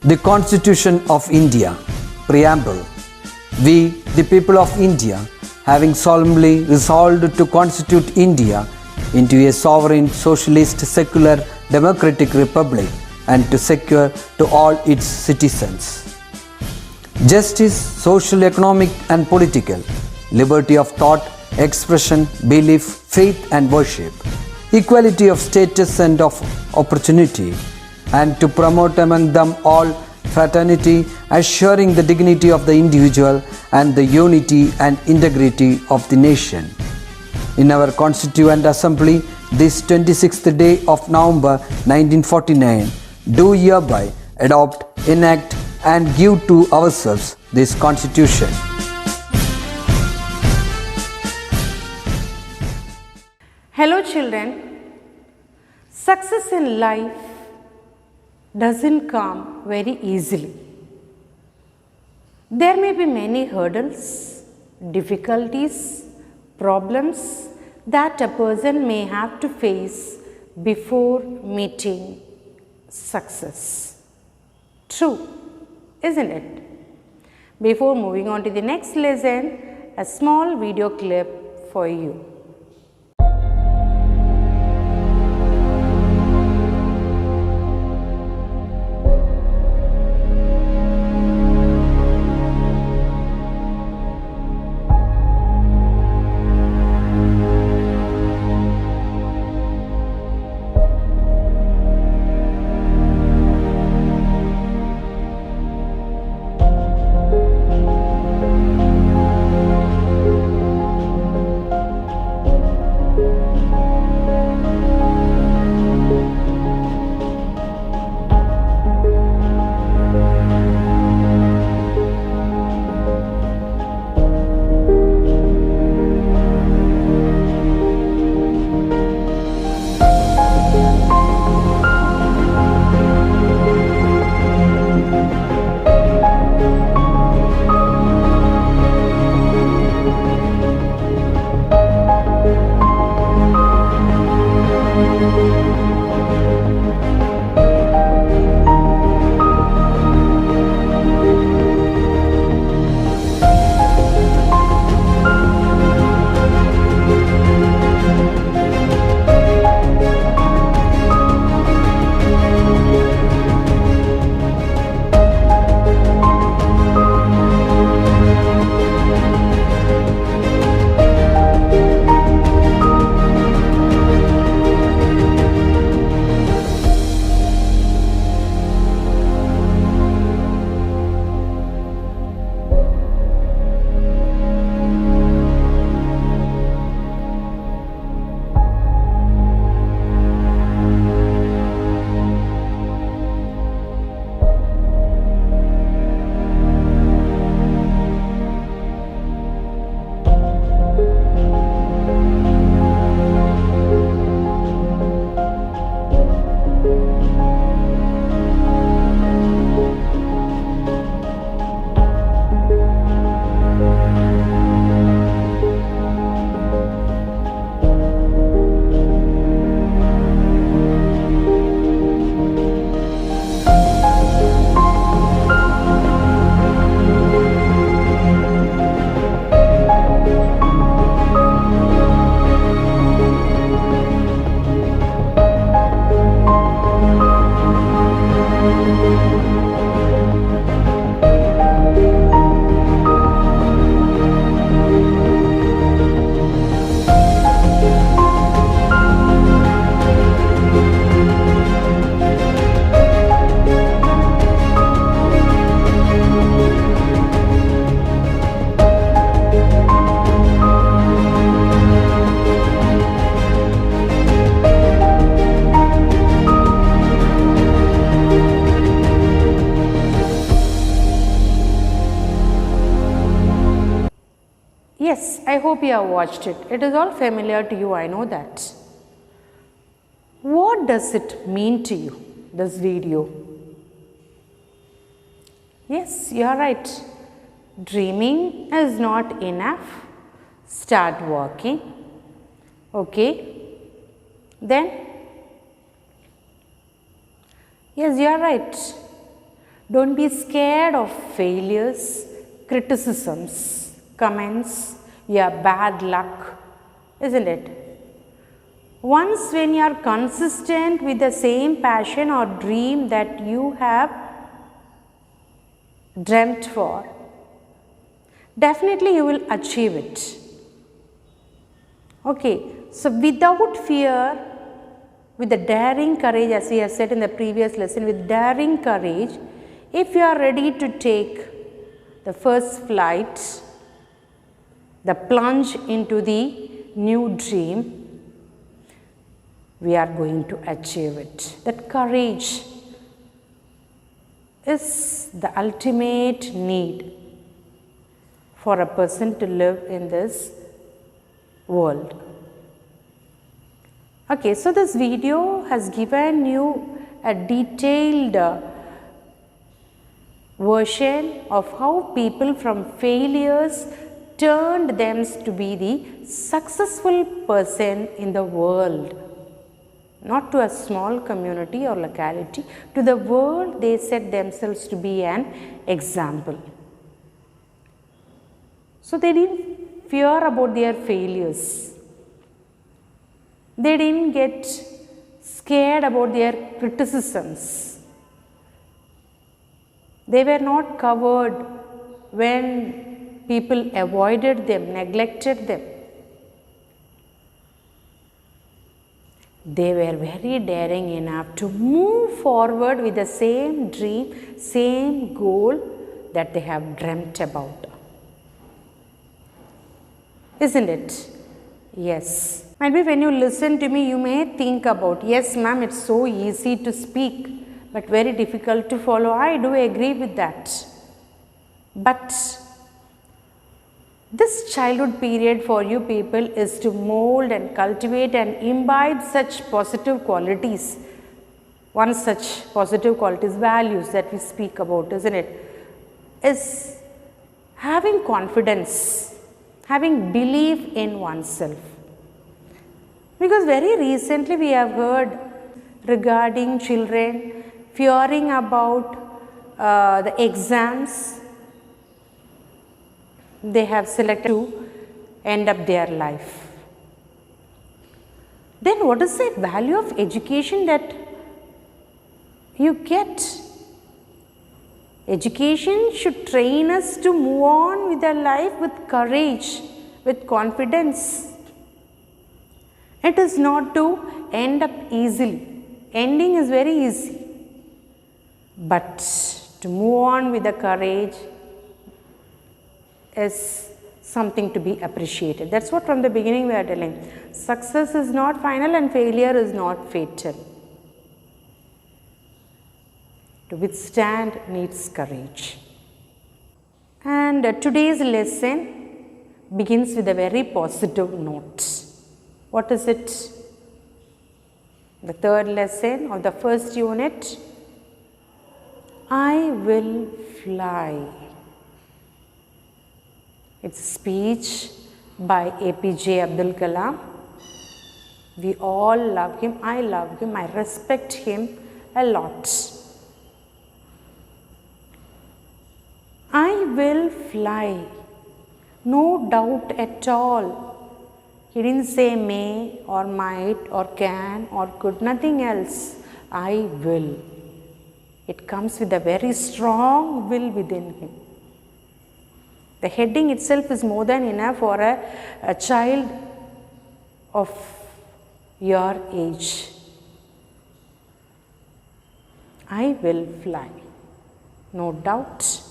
The Constitution of India, Preamble. We, the people of India, having solemnly resolved to constitute India into a sovereign, socialist, secular, democratic republic and to secure to all its citizens justice, social, economic and political, liberty of thought, expression, belief, faith and worship, equality of status and of opportunity, and to promote among them all fraternity, assuring the dignity of the individual and the unity and integrity of the nation. In our Constituent Assembly, this 26th day of November 1949, do hereby adopt, enact and give to ourselves this Constitution. Hello children, success in life doesn't come very easily. There may be many hurdles, difficulties, problems that a person may have to face before meeting success. True, isn't it? Before moving on to the next lesson, a small video clip for you. Yes, I hope you have watched it. It is all familiar to you, I know that. What does it mean to you, this video? Yes, you are right. Dreaming is not enough. Start working. Okay. Then, yes, you are right. Don't be scared of failures, criticisms, comments, your bad luck, isn't it? Once when you are consistent with the same passion or dream that you have dreamt for, definitely you will achieve it. Okay, so without fear, with the daring courage, as we have said in the previous lesson, with daring courage, if you are ready to take the first flight, the plunge into the new dream, we are going to achieve it. That courage is the ultimate need for a person to live in this world. Okay, so this video has given you a detailed version of how people from failures turned them to be the successful person in the world. Not to a small community or locality, to the world they set themselves to be an example. So they didn't fear about their failures. They didn't get scared about their criticisms. They were not covered when people avoided them, neglected them. They were very daring enough to move forward with the same dream, same goal that they have dreamt about. Isn't it? Yes. Maybe when you listen to me, you may think about, yes ma'am, it's so easy to speak, but very difficult to follow. I do agree with that. But this childhood period for you people is to mold and cultivate and imbibe such positive qualities. One such positive qualities, values that we speak about, isn't it? Is having confidence, having belief in oneself. Because very recently we have heard regarding children fearing about the exams they have selected to end up their life. Then what is the value of education that you get? Education should train us to move on with our life with courage, with confidence. It is not to end up easily. Ending is very easy. But to move on with the courage is something to be appreciated. That's what from the beginning we are telling. Success is not final and failure is not fatal. To withstand needs courage. And today's lesson begins with a very positive note. What is it? The third lesson of the first unit. I will fly. It's a speech by APJ Abdul Kalam. We all love him. I love him. I respect him a lot. I will fly. No doubt at all. He didn't say may or might or can or could, nothing else. I will. It comes with a very strong will within him. The heading itself is more than enough for a child of your age. I will fly. No doubt.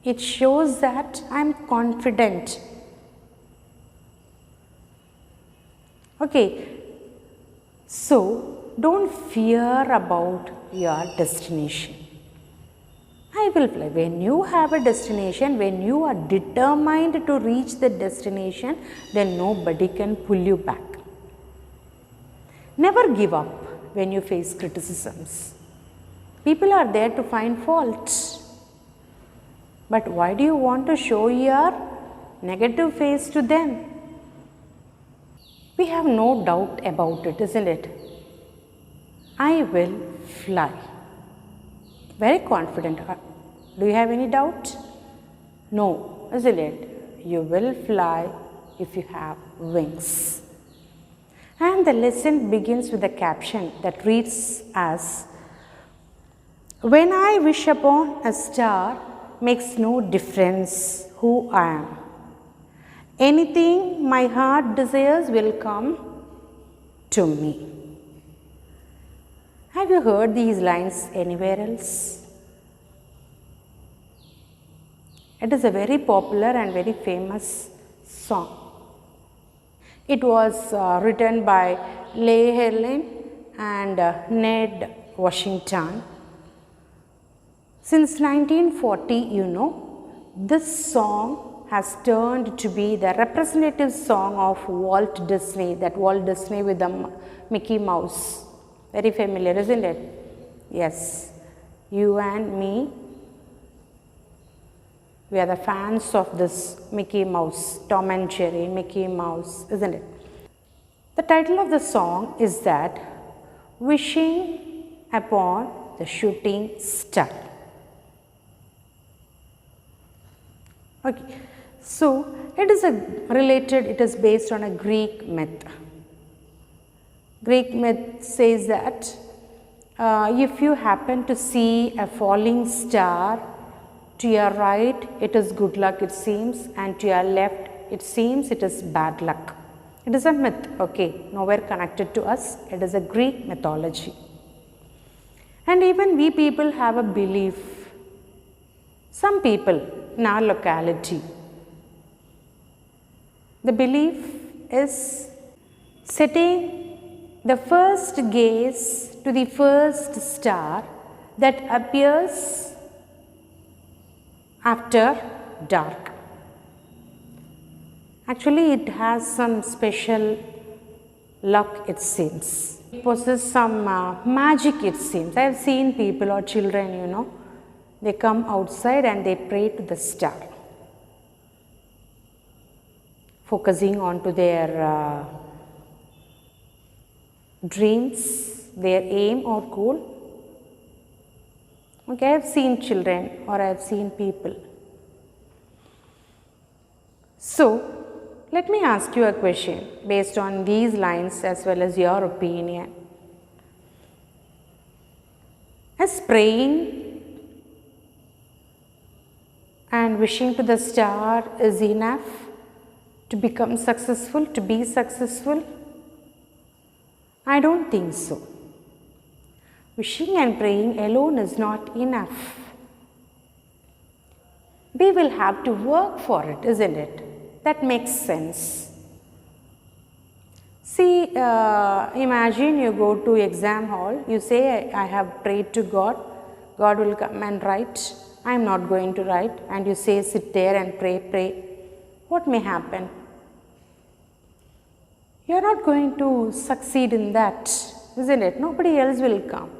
It shows that I am confident. Okay, so don't fear about your destination. I will fly. When you have a destination, when you are determined to reach the destination, then nobody can pull you back. Never give up when you face criticisms. People are there to find faults. But why do you want to show your negative face to them? We have no doubt about it, isn't it? I will fly. Very confident. Do you have any doubt? No, isn't it? You will fly if you have wings. And the lesson begins with a caption that reads as, when I wish upon a star, makes no difference who I am. Anything my heart desires will come to me. Have you heard these lines anywhere else? It is a very popular and very famous song. It was written by Leigh Helen and Ned Washington. Since 1940, this song has turned to be the representative song of Walt Disney, that Walt Disney with the Mickey Mouse. Very familiar, isn't it? Yes, you and me, we are the fans of this Mickey Mouse, Tom and Jerry, Mickey Mouse, isn't it? The title of the song is that, Wishing Upon the Shooting Star. Okay, so it is based on a Greek myth. Greek myth says that if you happen to see a falling star, to your right it is good luck, it seems, and to your left it seems it is bad luck. It is a myth, okay, nowhere connected to us. It is a Greek mythology. And even we people have a belief. Some people in our locality, the belief is setting the first gaze to the first star that appears after dark. Actually, it has some special luck, it seems. It possesses some magic, it seems. I have seen people or children, they come outside and they pray to the star, focusing on to their dreams, their aim or goal. Okay, I have seen children or I have seen people. So, let me ask you a question based on these lines as well as your opinion. Is praying and wishing to the star is enough to become successful, to be successful? I don't think so. Wishing and praying alone is not enough. We will have to work for it, isn't it? That makes sense. See, imagine you go to exam hall, you say, I have prayed to God, God will come and write, I am not going to write, and you say, sit there and pray. What may happen? You are not going to succeed in that, isn't it? Nobody else will come.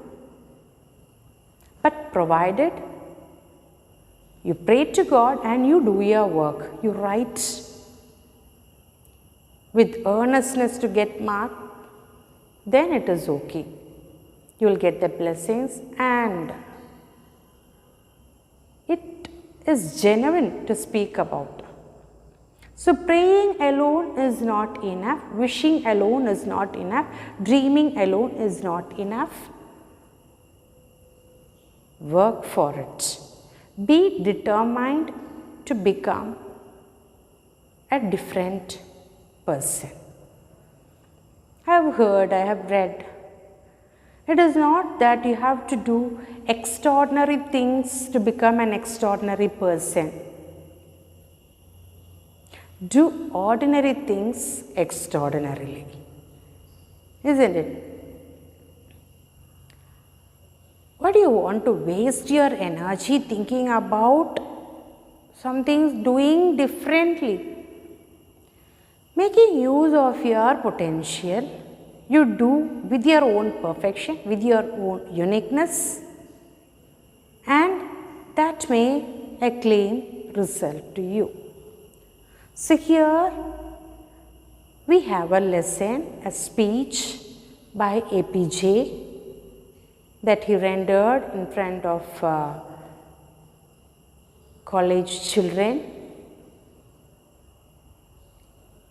But provided you pray to God and you do your work, you write with earnestness to get marked, then it is okay. You will get the blessings and it is genuine to speak about. So praying alone is not enough, wishing alone is not enough, dreaming alone is not enough. Work for it. Be determined to become a different person. I have heard, I have read, it is not that you have to do extraordinary things to become an extraordinary person. Do ordinary things extraordinarily, isn't it? Why do you want to waste your energy thinking about something doing differently? Making use of your potential, you do with your own perfection, with your own uniqueness, and that may acclaim result to you. So here we have a lesson, a speech by APJ that he rendered in front of college children.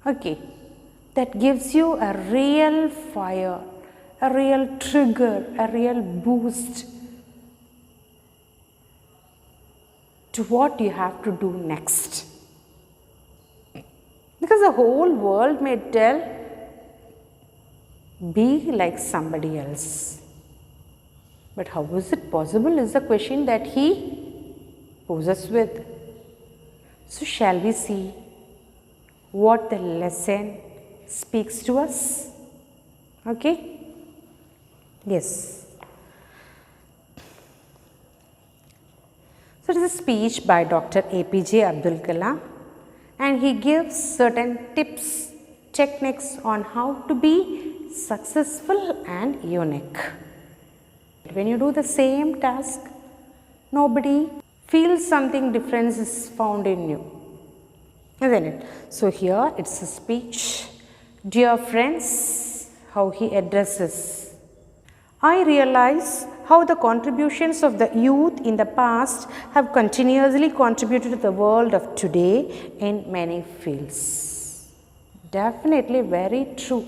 Okay, that gives you a real fire, a real trigger, a real boost to what you have to do next. Because the whole world may tell, be like somebody else. But how is it possible is the question that he poses with. So shall we see what the lesson speaks to us? Okay? Yes. So it is a speech by Dr. APJ Abdul Kalam, and he gives certain tips, techniques on how to be successful and unique. When you do the same task, nobody feels something different is found in you, isn't it? So here it's a speech. Dear friends, how he addresses. I realize how the contributions of the youth in the past have continuously contributed to the world of today in many fields. Definitely very true.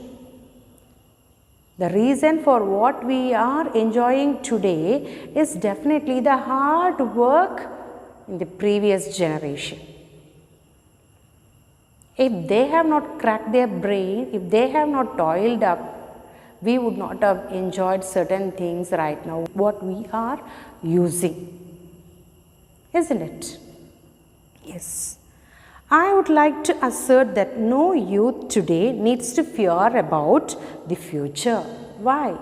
The reason for what we are enjoying today is definitely the hard work in the previous generation. If they have not cracked their brain, if they have not toiled up, we would not have enjoyed certain things right now, what we are using. Isn't it? Yes. I would like to assert that no youth today needs to fear about the future. Why?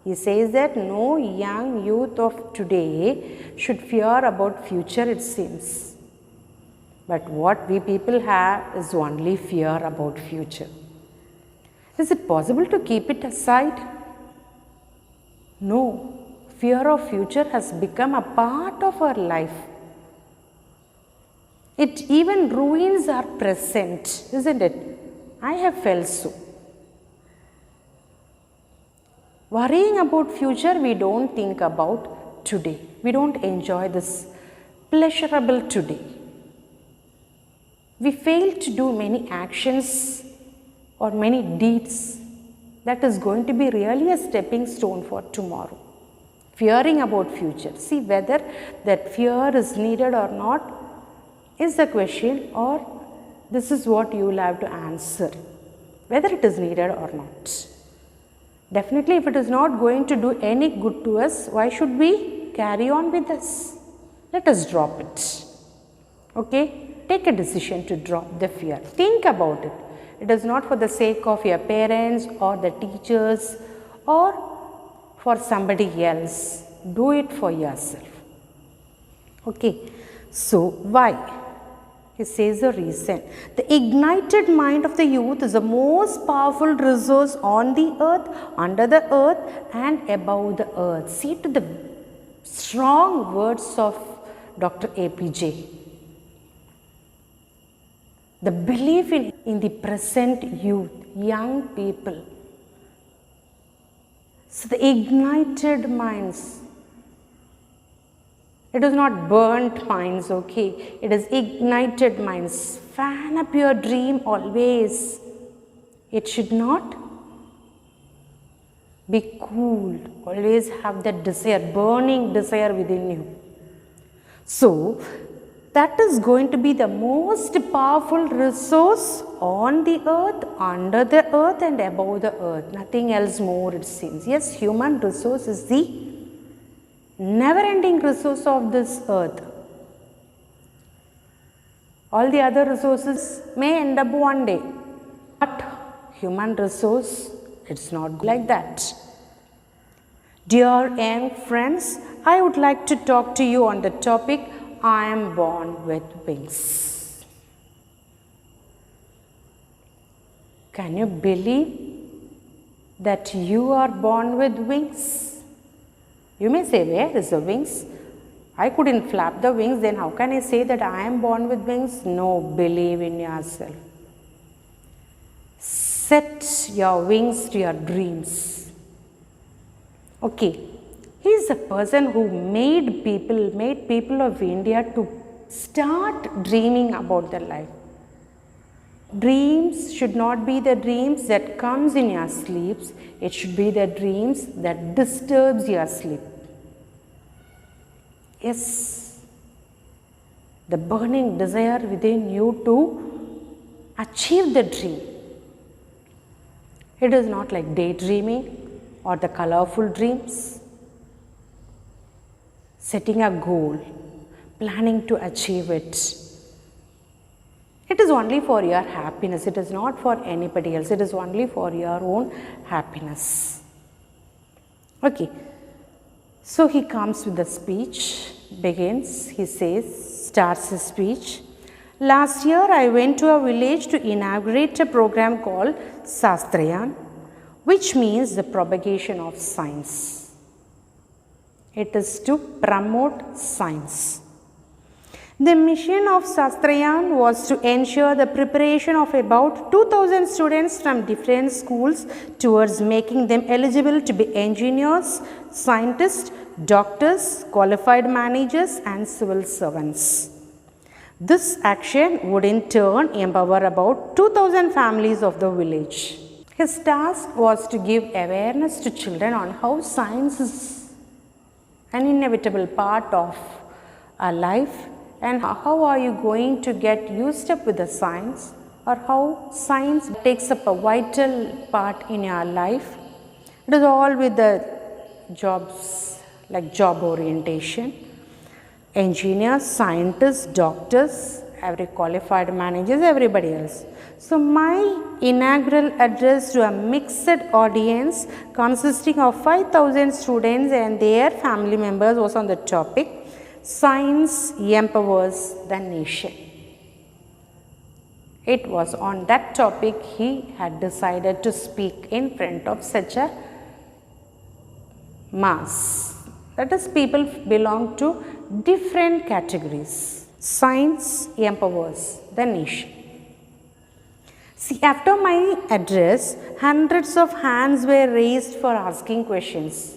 He says that no young youth of today should fear about future, it seems. But what we people have is only fear about future. Is it possible to keep it aside? No. Fear of future has become a part of our life. It even ruins our present, isn't it? I have felt so. Worrying about future, we don't think about today. We don't enjoy this pleasurable today. We fail to do many actions or many deeds that is going to be really a stepping stone for tomorrow. Fearing about future. See whether that fear is needed or not is the question, or this is what you will have to answer, whether it is needed or not. Definitely if it is not going to do any good to us, why should we carry on with this? Let us drop it. Okay? Take a decision to drop the fear. Think about it. It is not for the sake of your parents or the teachers or for somebody else. Do it for yourself. Okay? So, why? He says the reason. The ignited mind of the youth is the most powerful resource on the earth, under the earth and above the earth. See to the strong words of Dr. APJ. The belief in the present youth, young people. So the ignited minds. It is not burnt minds, okay? It is ignited minds. Fan up your dream always. It should not be cooled. Always have that desire, burning desire within you. So, that is going to be the most powerful resource on the earth, under the earth and above the earth. Nothing else more, it seems. Yes, human resource is the never-ending resource of this earth. All the other resources may end up one day, but human resource, it's not like that. Dear young friends, I would like to talk to you on the topic, I am born with wings. Can you believe that you are born with wings? You may say, where is the wings? I couldn't flap the wings, then how can I say that I am born with wings? No, believe in yourself. Set your wings to your dreams. Okay, He is a person who made people of India to start dreaming about their life. Dreams should not be the dreams that comes in your sleeps. It should be the dreams that disturbs your sleep. Yes, the burning desire within you to achieve the dream. It is not like daydreaming or the colorful dreams. Setting a goal, planning to achieve it. It is only for your happiness. It is not for anybody else. It is only for your own happiness. Okay. So he comes with the speech, begins, he says, starts his speech. Last year I went to a village to inaugurate a program called Sastrayan, which means the propagation of science. It is to promote science. The mission of Sastrayan was to ensure the preparation of about 2000 students from different schools towards making them eligible to be engineers, scientists, doctors, qualified managers and civil servants. This action would in turn empower about 2000 families of the village. His task was to give awareness to children on how science is an inevitable part of our life and how are you going to get used up with the science, or how science takes up a vital part in your life. It is all with the jobs, like job orientation, engineers, scientists, doctors, every qualified managers, everybody else. So my inaugural address to a mixed audience consisting of 5000 students and their family members was on the topic Science Empowers the Nation. It was on that topic he had decided to speak in front of such a mass. That is, people belong to different categories. Science empowers the nation. See, after my address, hundreds of hands were raised for asking questions.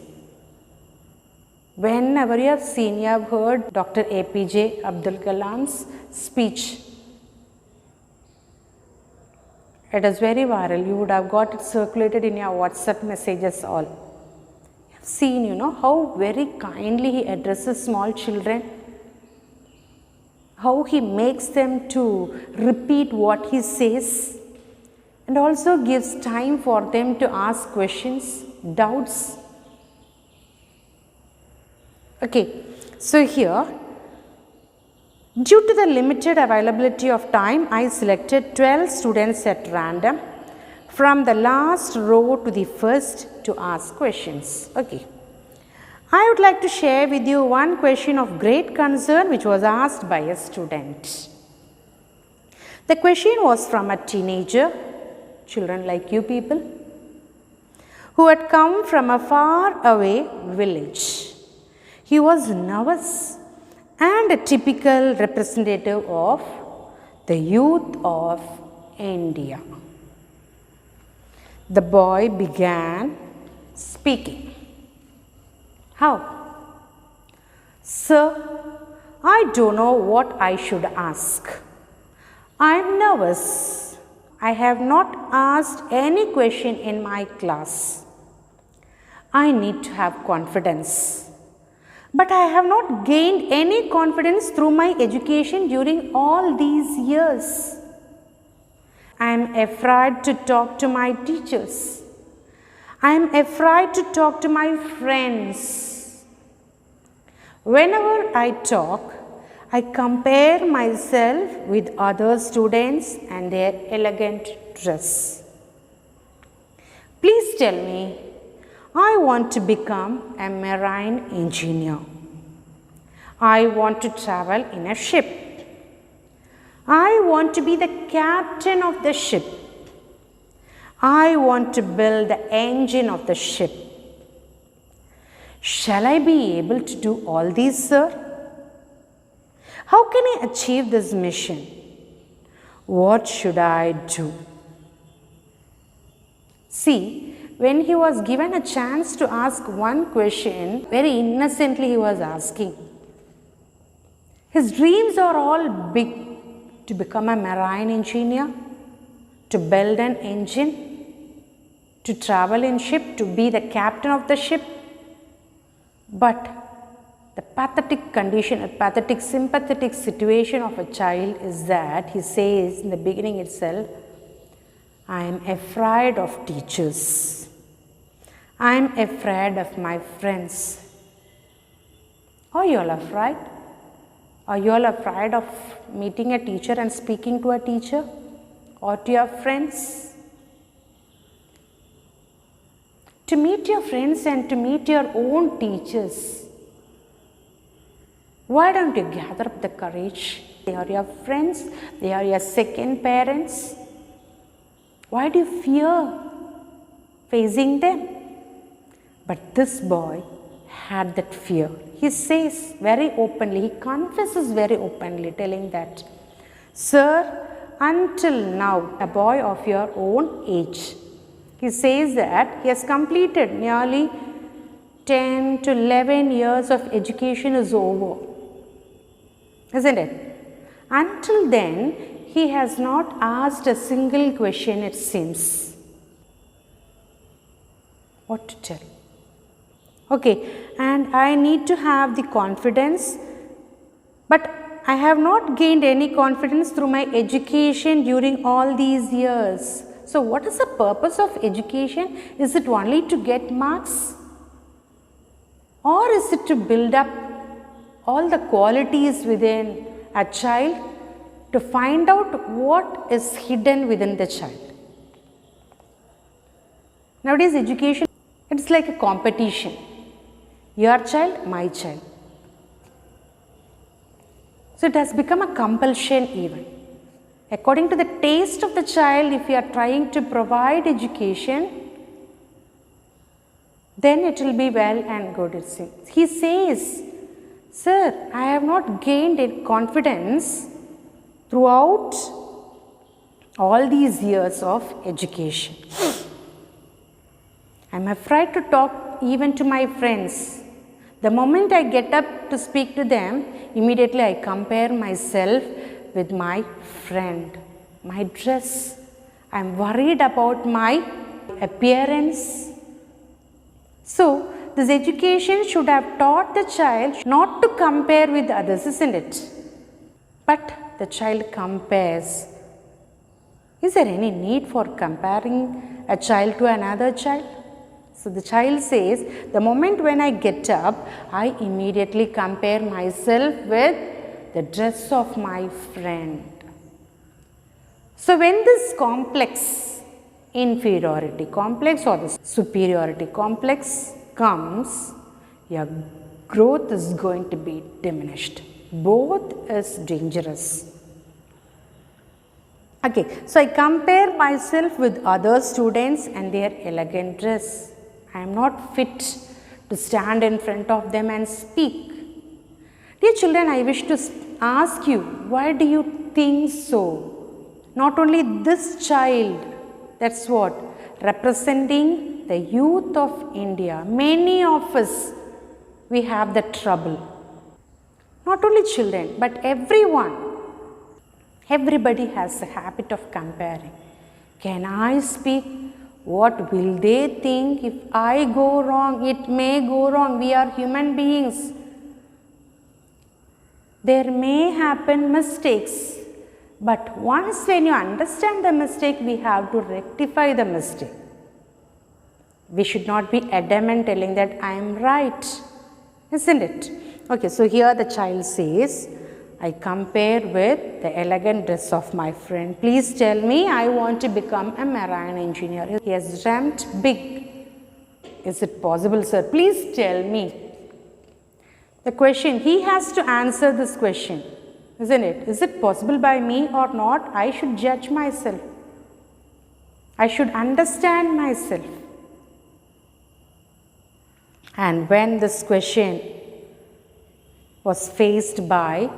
Whenever you have seen, you have heard Dr. APJ Abdul Kalam's speech. It is very viral. You would have got it circulated in your WhatsApp messages all. You have seen, how very kindly he addresses small children. How he makes them to repeat what he says. And also gives time for them to ask questions, doubts. Okay, so here, due to the limited availability of time, I selected 12 students at random from the last row to the first to ask questions. Okay, I would like to share with you one question of great concern which was asked by a student. The question was from a teenager, children like you people, who had come from a far away village. He was nervous and a typical representative of the youth of India. The boy began speaking. How? Sir, I don't know what I should ask. I am nervous. I have not asked any question in my class. I need to have confidence. But I have not gained any confidence through my education during all these years. I am afraid to talk to my teachers. I am afraid to talk to my friends. Whenever I talk, I compare myself with other students and their elegant dress. Please tell me, I want to become a marine engineer. I want to travel in a ship. I want to be the captain of the ship. I want to build the engine of the ship. Shall I be able to do all these, sir? How can I achieve this mission? What should I do? See, when he was given a chance to ask one question, very innocently he was asking. His dreams are all big: to become a marine engineer, to build an engine, to travel in ship, to be the captain of the ship. But the pathetic condition, a pathetic sympathetic situation of a child is that he says in the beginning itself, I am afraid of teachers. I am afraid of my friends. Are you all afraid? Are you all afraid of meeting a teacher and speaking to a teacher or to your friends? To meet your friends and to meet your own teachers, why don't you gather up the courage? They are your friends, they are your second parents. Why do you fear facing them? But this boy had that fear. He says very openly, he confesses very openly, telling that, Sir, until now, a boy of your own age. He says that he has completed nearly 10 to 11 years of education is over. Isn't it? Until then, he has not asked a single question, it seems. What to tell? Okay, and I need to have the confidence, but I have not gained any confidence through my education during all these years. So, what is the purpose of education? Is it only to get marks? Or is it to build up all the qualities within a child, to find out what is hidden within the child? Nowadays, education, it's like a competition. Your child, my child. So it has become a compulsion even. According to the taste of the child, if you are trying to provide education, then it will be well and good, it seems. He says, Sir, I have not gained confidence throughout all these years of education. I am afraid to talk even to my friends. The moment I get up to speak to them, immediately I compare myself with my friend, my dress. I am worried about my appearance. So, this education should have taught the child not to compare with others, isn't it? But the child compares. Is there any need for comparing a child to another child? So the child says, the moment when I get up, I immediately compare myself with the dress of my friend. So when this complex inferiority complex or the superiority complex comes, your growth is going to be diminished. Both is dangerous. Okay, so I compare myself with other students and their elegant dress. I am not fit to stand in front of them and speak. Dear children, I wish to ask you, why do you think so? Not only this child, that's what, representing the youth of India. Many of us, we have the trouble. Not only children, but everyone. Everybody has a habit of comparing. Can I speak? What will they think if I go wrong? It may go wrong. We are human beings. There may happen mistakes. But once when you understand the mistake, we have to rectify the mistake. We should not be adamant telling that I am right. Isn't it? Okay, so here the child says, I compare with the elegant dress of my friend. Please tell me, I want to become a marine engineer. He has dreamt big. Is it possible, sir? Please tell me. The question, he has to answer this question, isn't it? Is it possible by me or not? I should judge myself. I should understand myself. And when this question was faced by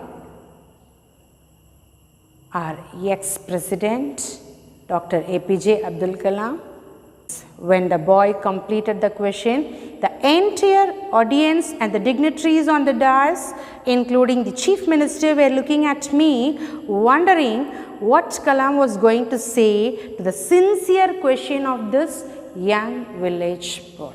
our ex-president, Dr. APJ Abdul Kalam, When the boy completed the question, the entire audience and the dignitaries on the dais, including the chief minister, were looking at me, wondering what Kalam was going to say to the sincere question of this young village boy.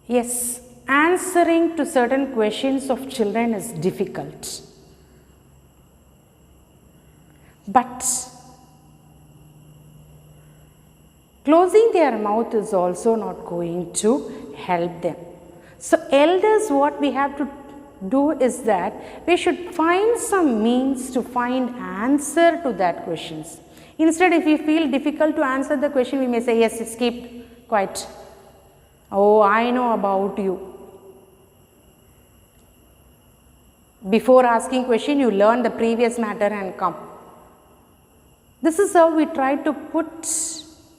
Yes, answering to certain questions of children is difficult. But closing their mouth is also not going to help them. So elders, what we have to do is that we should find some means to find answer to that questions. Instead, if we feel difficult to answer the question, we may say, yes, keep quiet. Oh, I know about you. Before asking question, you learn the previous matter and come. This is how we try to put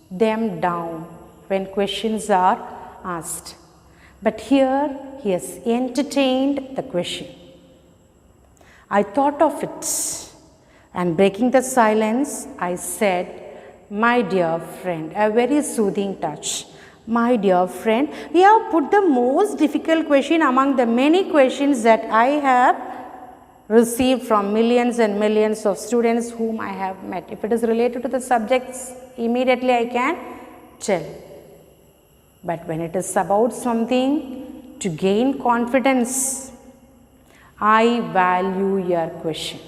them down when questions are asked. But here he has entertained the question. I thought of it, and breaking the silence, I said, my dear friend, a very soothing touch. My dear friend, we have put the most difficult question among the many questions that I have received from millions and millions of students whom I have met. If it is related to the subjects, immediately I can tell. But when it is about something to gain confidence, I value your question.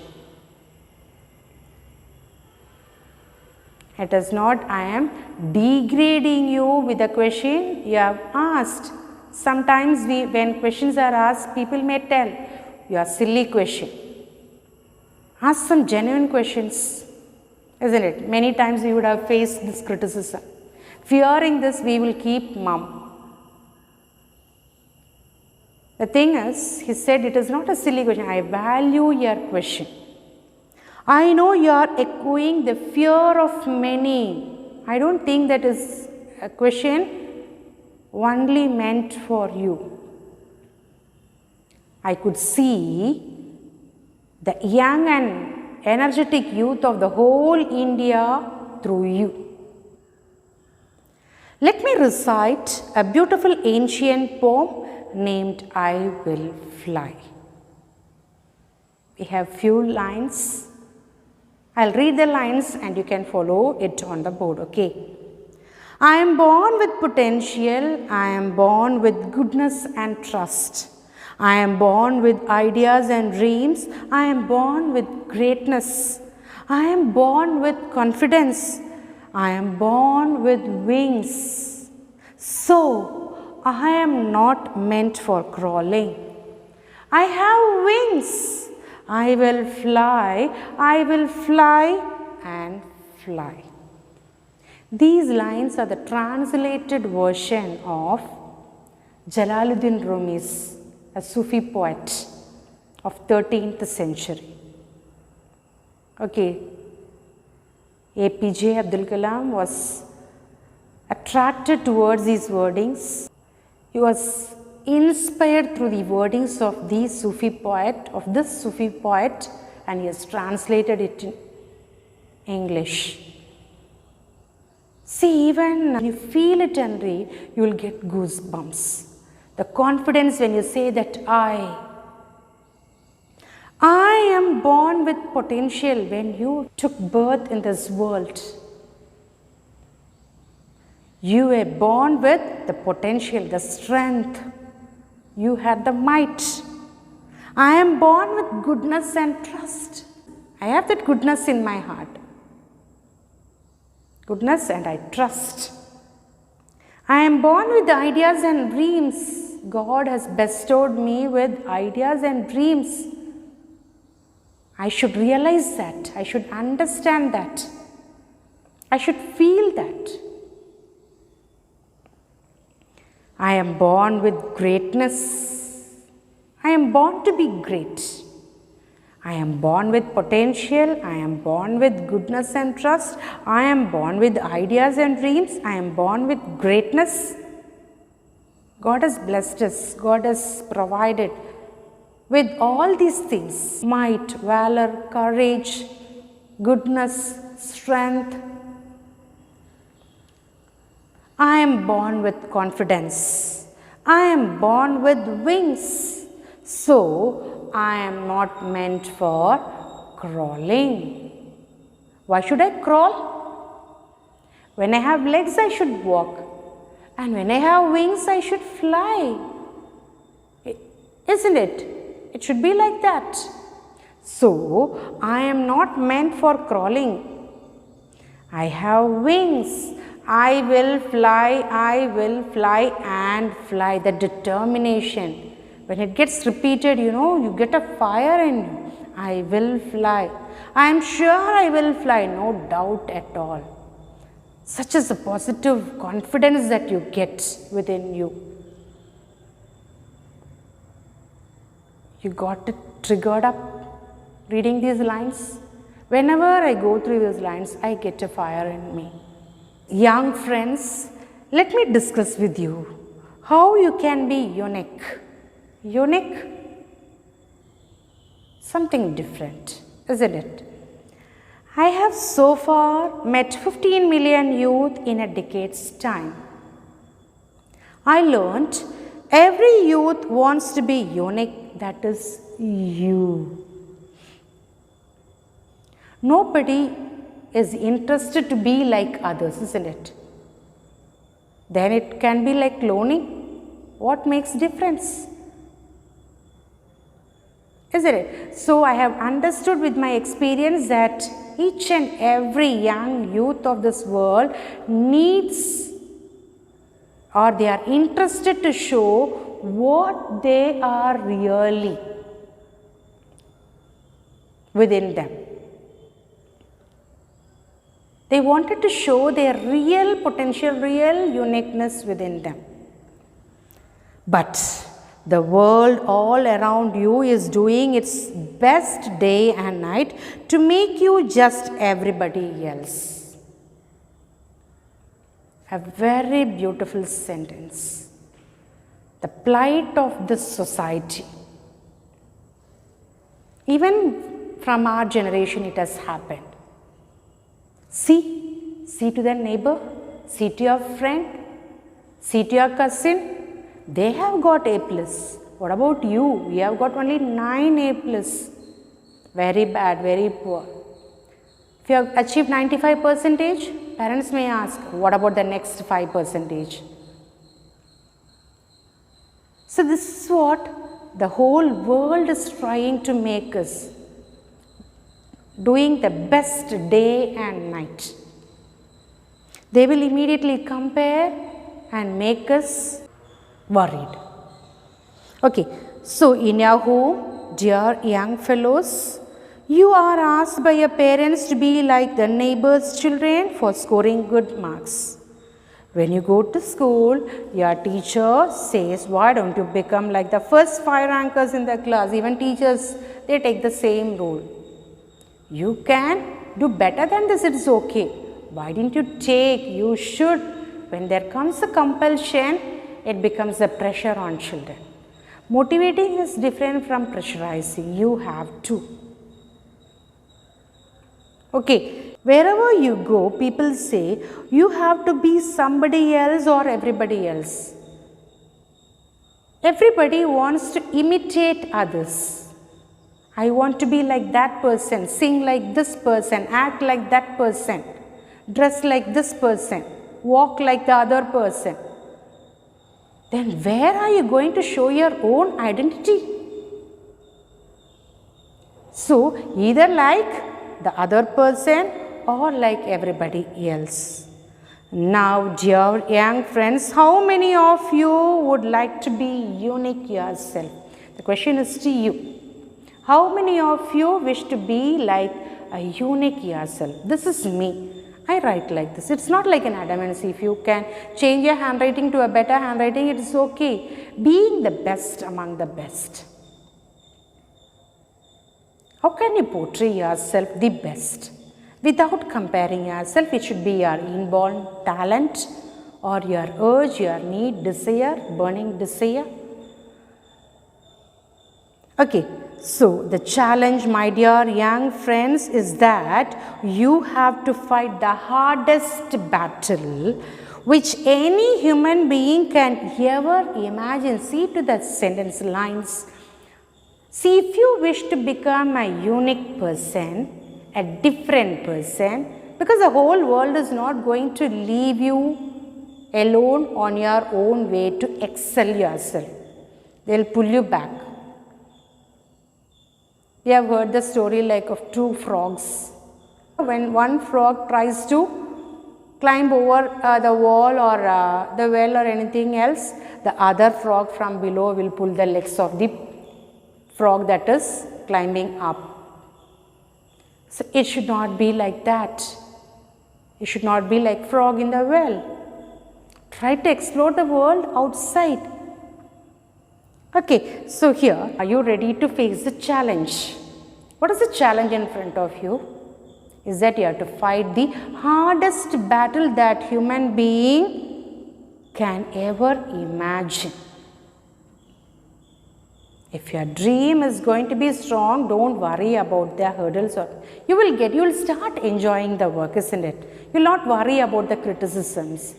It is not I am degrading you with the question you have asked. Sometimes when questions are asked, people may tell, you are silly question. Ask some genuine questions, isn't it? Many times we would have faced this criticism. Fearing this, we will keep mum. The thing is, he said, it is not a silly question. I value your question. I know you are echoing the fear of many. I don't think that is a question only meant for you. I could see the young and energetic youth of the whole India through you. Let me recite a beautiful ancient poem named I Will Fly. We have few lines. I'll read the lines and you can follow it on the board, okay? I am born with potential. I am born with goodness and trust. I am born with ideas and dreams. I am born with greatness. I am born with confidence. I am born with wings. So, I am not meant for crawling. I have wings. I will fly and fly. These lines are the translated version of Jalaluddin Rumi's, a Sufi poet of 13th century. Okay, APJ Abdul Kalam was attracted towards these wordings. He was inspired through the wordings of this Sufi poet, and he has translated it in English. See, even when you feel it and read, you will get goosebumps. The confidence when you say that I am born with potential. When you took birth in this world, you were born with the potential, the strength. You had the might. I am born with goodness and trust. I have that goodness in my heart. Goodness and I trust. I am born with ideas and dreams. God has bestowed me with ideas and dreams. I should realize that. I should understand that. I should feel that. I am born with greatness. I am born to be great. I am born with potential. I am born with goodness and trust. I am born with ideas and dreams. I am born with greatness. God has blessed us. God has provided with all these things: might, valor, courage, goodness, strength. I am born with confidence. I am born with wings. So, I am not meant for crawling. Why should I crawl? When I have legs, I should walk. And when I have wings, I should fly. Isn't it? It should be like that. So, I am not meant for crawling. I have wings. I will fly and fly. The determination. When it gets repeated, you get a fire in you. I will fly. I am sure I will fly, no doubt at all. Such is the positive confidence that you get within you. You got it triggered up reading these lines? Whenever I go through these lines, I get a fire in me. Young friends, let me discuss with you how you can be unique. Unique? Something different, isn't it? I have so far met 15 million youth in a decade's time. I learned every youth wants to be unique, that is you. Nobody is interested to be like others, isn't it? Then it can be like cloning. What makes difference? Isn't it? So I have understood with my experience that each and every young youth of this world needs, or they are interested to show what they are really within them. They wanted to show their real potential, real uniqueness within them. But the world all around you is doing its best day and night to make you just everybody else. A very beautiful sentence. The plight of this society. Even from our generation it has happened. See to the neighbor, see to your friend, see to your cousin. They have got A+. What about you? You have got only 9 A+. Very bad, very poor. If you have achieved 95%, parents may ask, what about the next 5%? So this is what the whole world is trying to make us. Doing the best day and night. They will immediately compare and make us worried. Okay, so in your home, dear young fellows, you are asked by your parents to be like the neighbor's children for scoring good marks. When you go to school, your teacher says, why don't you become like the first 5 rankers in the class? Even teachers, they take the same role. You can do better than this, it's okay. Why didn't you take? You should. When there comes a compulsion, it becomes a pressure on children. Motivating is different from pressurizing. You have to. Okay, wherever you go, people say, you have to be somebody else or everybody else. Everybody wants to imitate others. I want to be like that person, sing like this person, act like that person, dress like this person, walk like the other person. Then where are you going to show your own identity? So either like the other person or like everybody else. Now, dear young friends, how many of you would like to be unique yourself? The question is to you. How many of you wish to be like a unique yourself? This is me. I write like this. It's not like an adamancy. If you can change your handwriting to a better handwriting, it is okay. Being the best among the best. How can you portray yourself the best? Without comparing yourself, it should be your inborn talent or your urge, your need, desire, burning desire. Okay, So, the challenge, my dear young friends, is that you have to fight the hardest battle which any human being can ever imagine. See to the sentence lines. See, if you wish to become a unique person, a different person, because the whole world is not going to leave you alone on your own way to excel yourself. They will pull you back. We have heard the story like of two frogs. When one frog tries to climb over the wall or the well or anything else, the other frog from below will pull the legs of the frog that is climbing up. So it should not be like that. You should not be like frog in the well. Try to explore the world outside. Okay, so here, are you ready to face the challenge? What is the challenge in front of you? Is that you have to fight the hardest battle that human being can ever imagine. If your dream is going to be strong, don't worry about the hurdles. You will start enjoying the work, isn't it? You will not worry about the criticisms.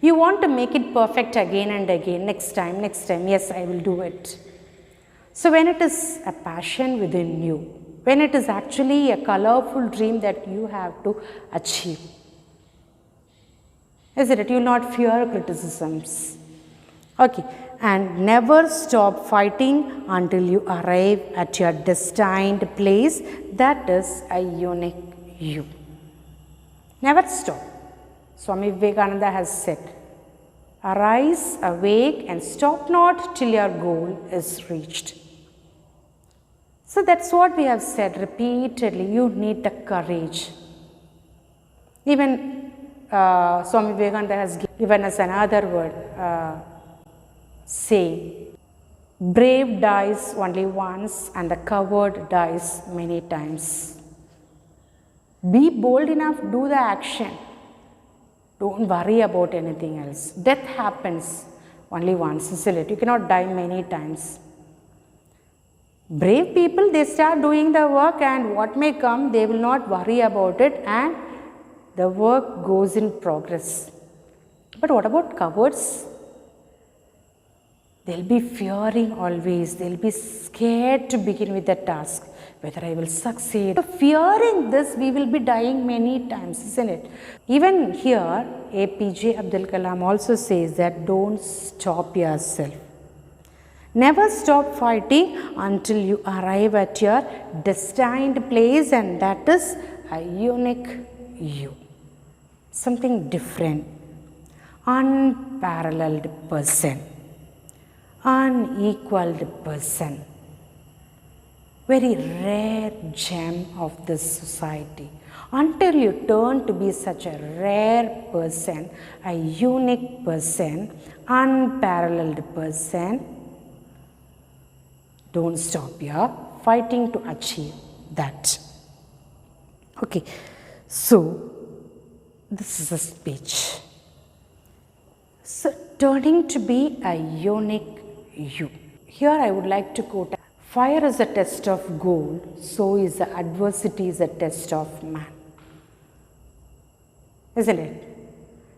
You want to make it perfect again and again, next time, yes, I will do it. So when it is a passion within you, when it is actually a colorful dream that you have to achieve, isn't it? You will not fear criticisms. Okay, and never stop fighting until you arrive at your destined place, that is a unique you. Never stop. Swami Vivekananda has said, arise, awake and stop not till your goal is reached. So that's what we have said repeatedly, you need the courage. Even Swami Vivekananda has given us another word, say, brave dies only once and the coward dies many times. Be bold enough, do the action. Don't worry about anything else. Death happens only once, isn't it? You cannot die many times. Brave people, they start doing the work and what may come, they will not worry about it and the work goes in progress. But what about cowards? They will be fearing always. They will be scared to begin with the task, whether I will succeed. So fearing this, we will be dying many times, isn't it? Even here, APJ Abdul Kalam also says that don't stop yourself. Never stop fighting until you arrive at your destined place, and that is a unique you. Something different, unparalleled person, unequaled person, very rare gem of this society. Until you turn to be such a rare person, a unique person, unparalleled person, don't stop here, fighting to achieve that. Okay, so this is a speech. So turning to be a unique you. Here I would like to quote, fire is a test of gold, so is the adversity is a test of man. Isn't it?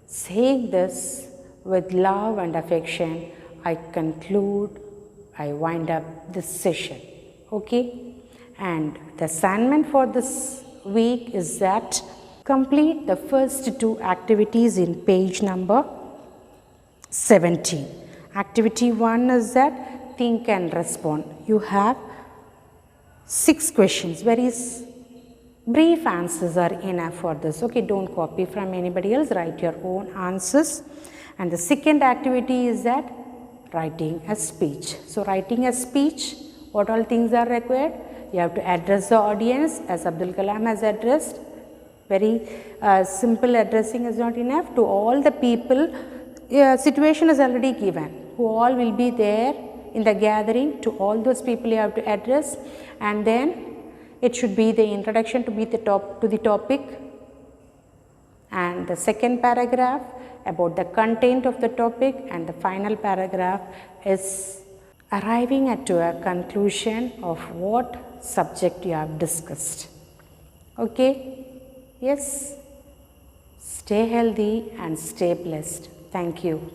Saying this with love and affection, I conclude, I wind up this session. Okay? And the assignment for this week is that complete the first two activities in page number 17. Activity 1 is that think and respond. You have 6 questions. Very brief answers are enough for this. Okay, don't copy from anybody else. Write your own answers. And the second activity is that writing a speech. So writing a speech, what all things are required? You have to address the audience as Abdul Kalam has addressed. Very simple addressing is not enough. To all the people, situation is already given. Who all will be there in the gathering, to all those people you have to address, and then it should be the introduction to the topic, and the second paragraph about the content of the topic, and the final paragraph is arriving at a conclusion of what subject you have discussed. Okay? Yes? Stay healthy and stay blessed. Thank you.